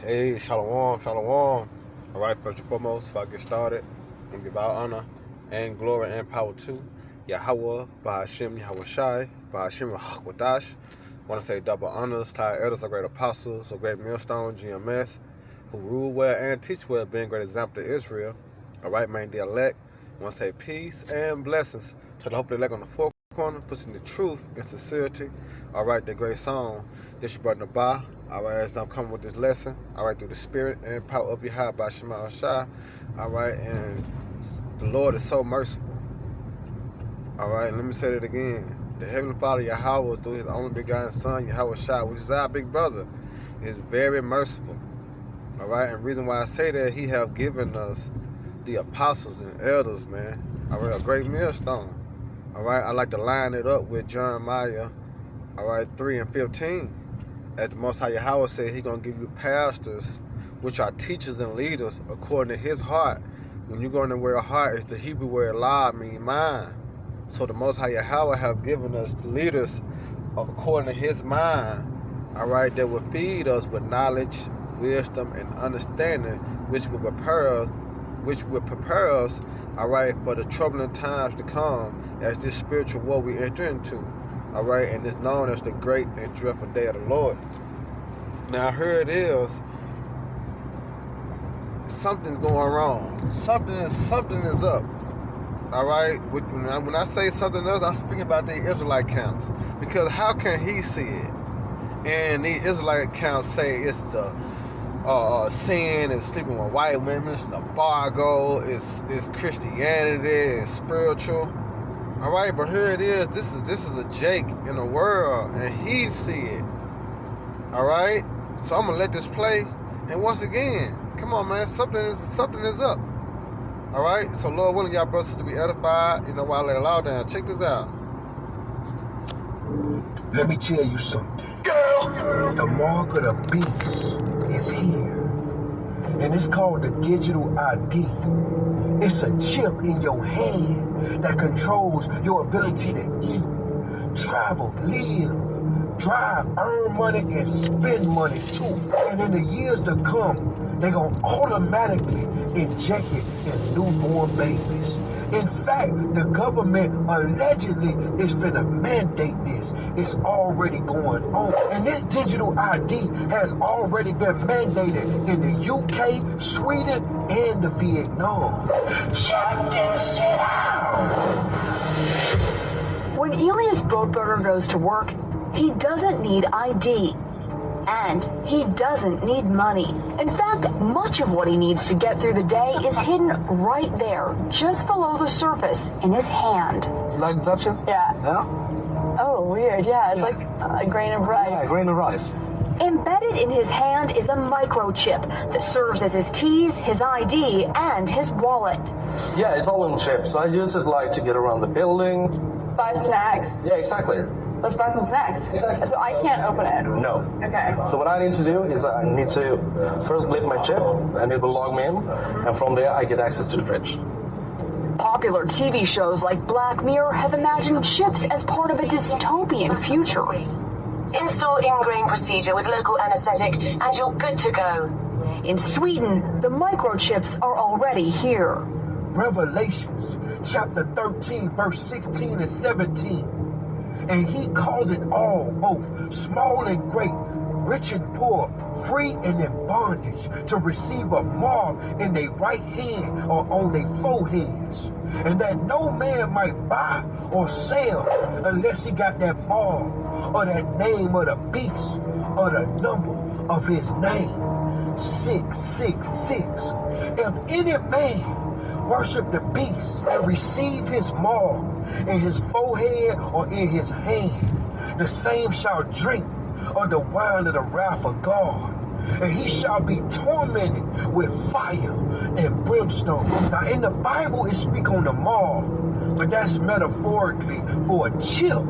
Hey, shalom, shalom. All right, first and foremost, before I get started, I'm going to give all honor and glory and power to Yahweh, Bahashim, Yahweh Shai, Bahashim, Hakwadash. I want to say double honors to our elders, our great apostles, our great millstone, GMS, who rule well and teach well, being a great example to Israel. All right, man, the elect. I want to say peace and blessings to the hope of the elect on the four corner, pushing the truth and sincerity. All right, the great song. This your brother Nabah. All right, as I'm coming with this lesson, all right, through the spirit and power of Yahweh by Shema Shai. All right, and the Lord is so merciful. All right, let me say that again. The Heavenly Father, Yahweh, through His only begotten Son, Yahweh Shai, which is our big brother, is very merciful. All right, and the reason why I say that, He have given us the apostles and elders, man. All right, a great millstone. All right, I like to line it up with Jeremiah, all right, 3:15. As the Most High Yahweh said, He going to give you pastors, which are teachers and leaders, according to His heart. When you go in the word heart, it's the Hebrew word la, mean mind. So the Most High Yahweh have given us leaders according to His mind, all right, that will feed us with knowledge, wisdom, and understanding, which will prepare us, all right, for the troubling times to come as this spiritual war we enter into. All right, and it's known as the great and dreadful day of the Lord. Now, here it is. Something's going wrong. Something is up. All right. When I say something else, I'm speaking about the Israelite camps, because how can he see it? And the Israelite camps say it's the sin, is sleeping with white women, it's an embargo, it's Christianity, it's spiritual. All right, but here it is. This is a Jake in the world, and he see it. All right, so I'm gonna let this play. And once again, come on, man, something is up. All right, so Lord willing, y'all brothers to be edified. You know, while I let it all down. Check this out. Let me tell you something. The mark of the beast is here, and it's called the digital ID. It's a chip in your hand that controls your ability to eat, travel, live, drive, earn money, and spend money too. And in the years to come, they're going to automatically inject it in newborn babies. In fact, the government allegedly is finna mandate this. It's already going on. And this digital ID has already been mandated in the UK, Sweden, and the Vietnam. Check this shit out. When Elias Boatberger goes to work, he doesn't need ID. And he doesn't need money. In fact, much of what he needs to get through the day is hidden right there, just below the surface, in his hand. You like to touch it? Yeah. Yeah? Oh, weird. Yeah, it's like a grain of rice. Yeah, a grain of rice. Embedded in his hand is a microchip that serves as his keys, his ID, and his wallet. Yeah, it's all in chip, so I use it like to get around the building. Buy snacks. Yeah, exactly. Let's buy some snacks. Exactly. So I can't open it. No. Okay. So what I need to do is I need to first blip my chip, and it will log me in, and from there I get access to the fridge. Popular TV shows like Black Mirror have imagined chips as part of a dystopian future. Install in-grain procedure with local anesthetic and you're good to go. In Sweden, the microchips are already here. Revelations chapter 13, verse 16 and 17. And he calls it all, both small and great, rich and poor, free and in bondage, to receive a mark in their right hand or on their foreheads, and that no man might buy or sell unless he got that mark or that name of the beast or the number of his name, 666. If any man worship the beast and receive his mark in his forehead or in his hand, the same shall drink of the wine of the wrath of God, and he shall be tormented with fire and brimstone. Now in the Bible it speaks on the mark, but that's metaphorically for a chip.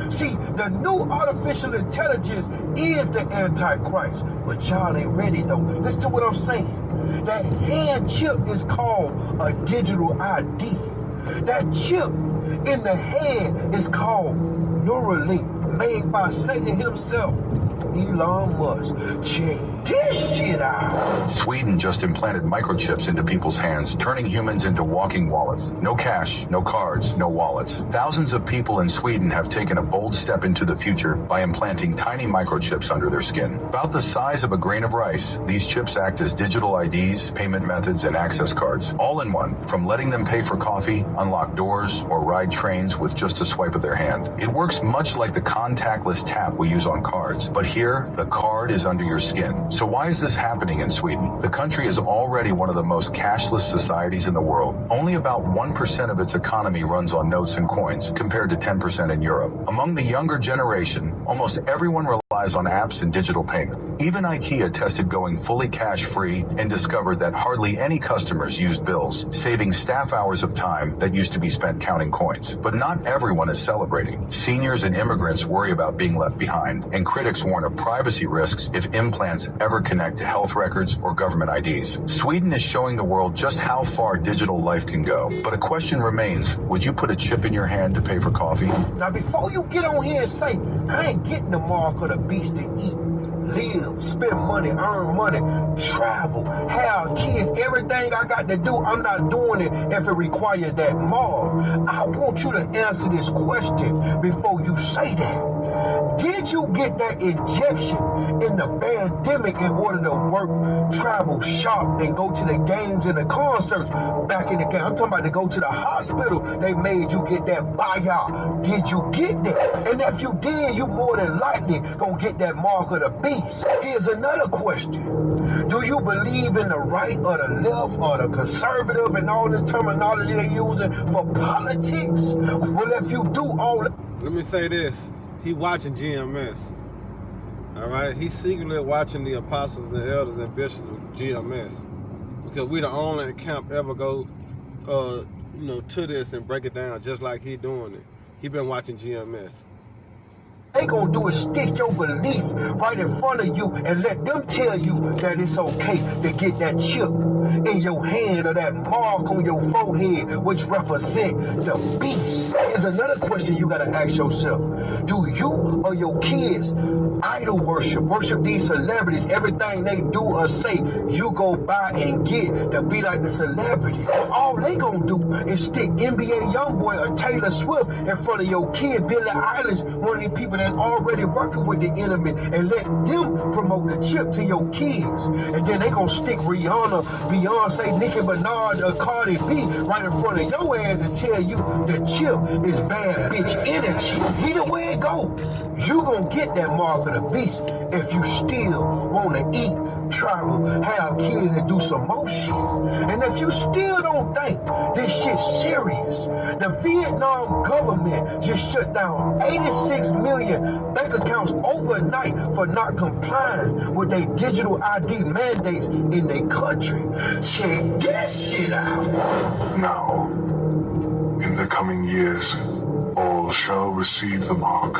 See, the new artificial intelligence is the Antichrist, but y'all ain't ready though. Listen to what I'm saying. That hand chip is called a digital ID. That chip in the head is called Neuralink, made by Satan himself, Elon Musk. Check this shit shit out. Sweden just implanted microchips into people's hands, turning humans into walking wallets. No cash, no cards, no wallets. Thousands of people in Sweden have taken a bold step into the future by implanting tiny microchips under their skin. About the size of a grain of rice, these chips act as digital IDs, payment methods, and access cards, all in one, from letting them pay for coffee, unlock doors, or ride trains with just a swipe of their hand. It works much like the contactless tap we use on cards, but here, the card is under your skin. So why is this happening in Sweden? The country is already one of the most cashless societies in the world. Only about 1% of its economy runs on notes and coins, compared to 10% in Europe. Among the younger generation, almost everyone relies on apps and digital payment. Even IKEA tested going fully cash-free and discovered that hardly any customers used bills, saving staff hours of time that used to be spent counting coins. But not everyone is celebrating. Seniors and immigrants worry about being left behind, and critics warn of privacy risks if implants ever connect to health records or government IDs. Sweden is showing the world just how far digital life can go. But a question remains, would you put a chip in your hand to pay for coffee? Now, before you get on here and say, I ain't getting the mark of the beast to eat, live, spend money, earn money, travel, have kids, everything I got to do, I'm not doing it if it requires that mark. I want you to answer this question before you say that. Did you get that injection in the pandemic in order to work, travel, shop, and go to the games and the concerts back in the game? I'm talking about to go to the hospital. They made you get that buyout. Did you get that? And if you did, you more than likely gonna get that mark of the beast. Here's another question. Do you believe in the right or the left or the conservative and all this terminology they're using for politics? Well, if you do all that... Let me say this. He watching GMS. All right? He's secretly watching the apostles and the elders and bishops with GMS. Because we the only camp ever go to this and break it down just like he doing it. He been watching GMS. They gonna do is stick your belief right in front of you and let them tell you that it's okay to get that chip in your hand or that mark on your forehead, which represent the beast. Here's another question you gotta ask yourself. Do you or your kids idol worship these celebrities? Everything they do or say, you go buy and get to be like the celebrity. All they gonna do is stick NBA Youngboy or Taylor Swift in front of your kid, Billie Eilish, one of these people that's already working with the enemy, and let them promote the chip to your kids. And then they gonna stick Rihanna, Beyonce, Nicki Minaj, or Cardi B right in front of your ass and tell you the chip is bad bitch energy. Either way it go, you gonna get that mark of the beast if you still wanna eat, travel, have kids, and do some more shit. And if you still don't think this shit's serious, the Vietnam government just shut down 86 million bank accounts overnight for not complying with their digital ID mandates in their country. Check that shit out. Now, in the coming years, all shall receive the mark.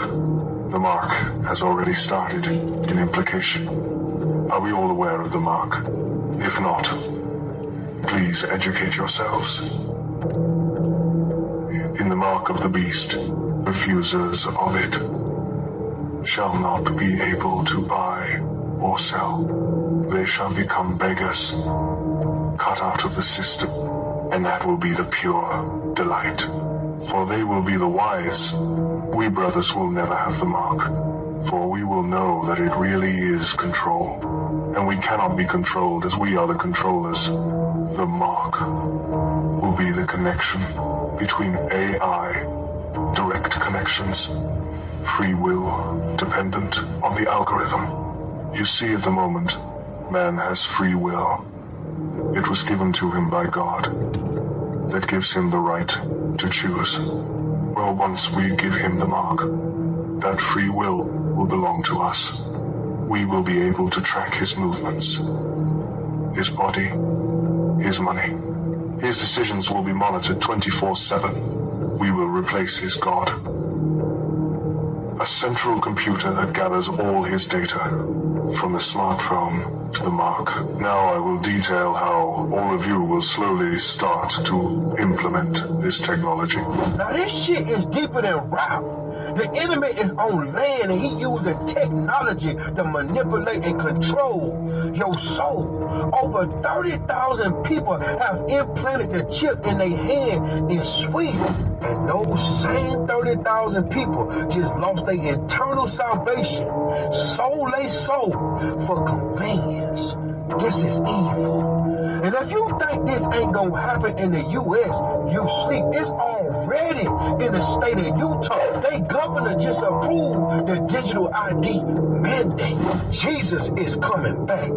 The mark has already started in implication. Are we all aware of the mark? If not, please educate yourselves. In the mark of the beast, refusers of it shall not be able to buy or sell. They shall become beggars, cut out of the system, and that will be the pure delight. For they will be the wise. We brothers will never have the mark, for we will know that it really is control, and we cannot be controlled as we are the controllers. The mark will be the connection between AI, direct connections, free will, dependent on the algorithm. You see, at the moment, man has free will. It was given to him by God. That gives him the right to choose. Well, once we give him the mark, that free will belong to us. We will be able to track his movements, his body, his money. His decisions will be monitored 24/7. We will replace his God. A central computer that gathers all his data, from the smartphone to the mark. Now I will detail how all of you will slowly start to implement this technology. Now this shit is deeper than rap. The enemy is on land and he using technology to manipulate and control your soul. Over 30,000 people have implanted the chip in their hand in Sweden. And those same 30,000 people just lost their eternal salvation, sold their soul for convenience. This is evil. And if you think this ain't gonna happen in the U.S., you sleep. It's already in the state of Utah. They governor just approved the digital ID mandate. Jesus is coming back.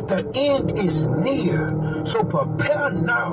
The end is near. So prepare now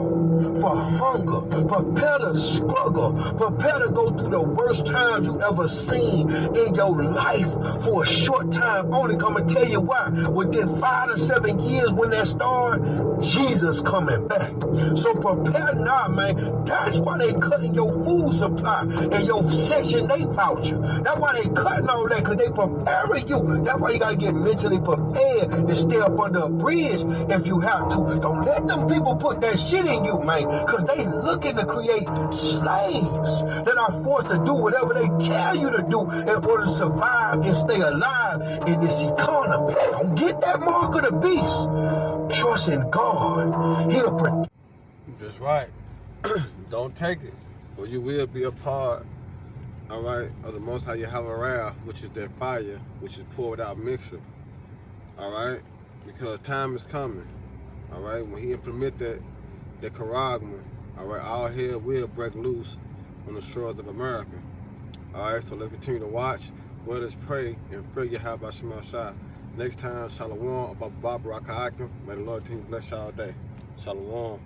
for hunger. Prepare to struggle. Prepare to go through the worst times you ever seen in your life for a short time. Only come and tell you why. Within 5 to 7 years when that started, Jesus coming back. So prepare now, man. That's why they cutting your food supply and your Section 8 voucher. That's why they cutting all that, because they preparing you. That's why you got to get mentally prepared to stay up under a bridge if you have to. Don't let them people put that shit in you, man, because they looking to create slaves that are forced to do whatever they tell you to do in order to survive and stay alive in this economy. Don't get that mark of the beast. Trust in God. He'll protect. That's right. Don't take it, or you will be a part, all right, of the Most High Yahweh, which is that fire, which is poured out mixture, all right, because time is coming, all right, when he implement that charagma, all right, all hell will break loose on the shores of America, all right, so let's continue to watch, let us pray, and pray Yahweh Shema Shah. Next time, Shalom, about Bob Rakakim. May the Lord continue to bless y'all day. Shalom.